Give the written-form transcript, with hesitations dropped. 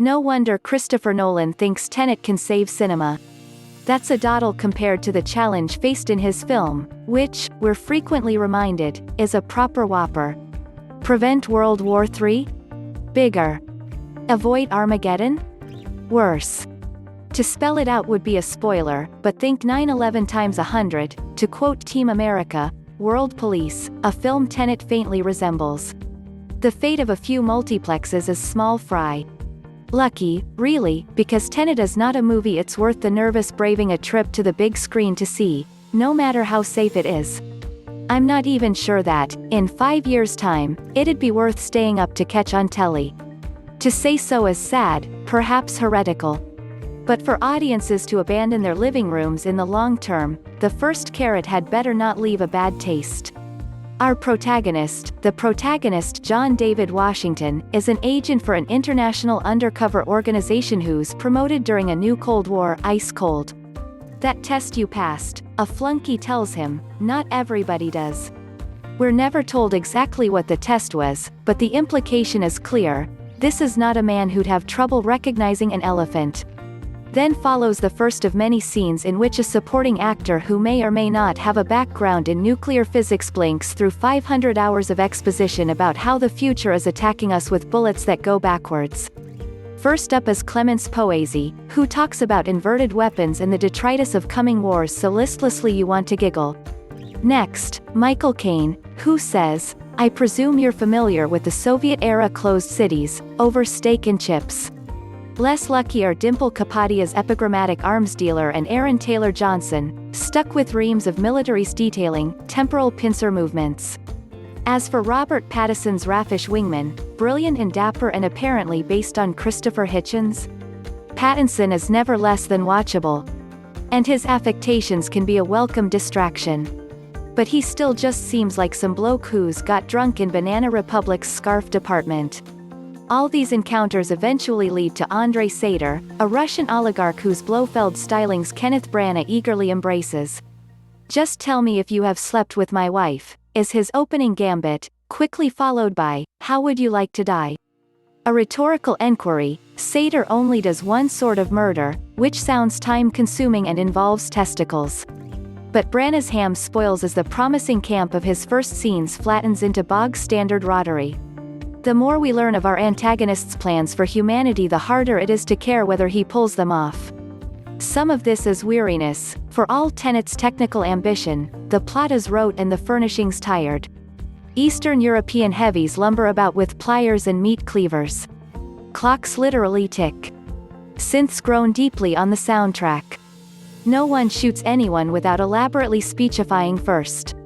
No wonder Christopher Nolan thinks Tenet can save cinema. That's a doddle compared to the challenge faced in his film, which, we're frequently reminded, is a proper whopper. Prevent World War III? Bigger. Avoid Armageddon? Worse. To spell it out would be a spoiler, but think 9/11 times 100, to quote Team America, World Police, a film Tenet faintly resembles. The fate of a few multiplexes is small fry. Lucky, really, because Tenet is not a movie it's worth the nervous braving a trip to the big screen to see, no matter how safe it is. I'm not even sure that, in 5 years' time, it'd be worth staying up to catch on telly. To say so is sad, perhaps heretical. But for audiences to abandon their living rooms in the long term, the first carrot had better not leave a bad taste. Our protagonist, the protagonist John David Washington, is an agent for an international undercover organization who's promoted during a new Cold War, ice cold. That test you passed, a flunky tells him, not everybody does. We're never told exactly what the test was, but the implication is clear: this is not a man who'd have trouble recognizing an elephant. Then follows the first of many scenes in which a supporting actor who may or may not have a background in nuclear physics blinks through 500 hours of exposition about how the future is attacking us with bullets that go backwards. First up is Clémence Poésy, who talks about inverted weapons and the detritus of coming wars so listlessly you want to giggle. Next, Michael Caine, who says, I presume you're familiar with the Soviet-era closed cities, over steak and chips. Less lucky are Dimple Kapadia's epigrammatic arms dealer and Aaron Taylor Johnson, stuck with reams of militarese detailing, temporal pincer movements. As for Robert Pattinson's raffish wingman, brilliant and dapper and apparently based on Christopher Hitchens, Pattinson is never less than watchable. And his affectations can be a welcome distraction. But he still just seems like some bloke who's got drunk in Banana Republic's scarf department. All these encounters eventually lead to Andrei Sator, a Russian oligarch whose Blofeld stylings Kenneth Branagh eagerly embraces. Just tell me if you have slept with my wife, is his opening gambit, quickly followed by, how would you like to die? A rhetorical enquiry, Sator only does one sort of murder, which sounds time-consuming and involves testicles. But Branagh's ham spoils as the promising camp of his first scenes flattens into bog-standard rottery. The more we learn of our antagonist's plans for humanity, the harder it is to care whether he pulls them off. Some of this is weariness, for all Tenet's technical ambition, the plot is rote and the furnishings tired. Eastern European heavies lumber about with pliers and meat-cleavers. Clocks literally tick. Synths groan deeply on the soundtrack. No one shoots anyone without elaborately speechifying first.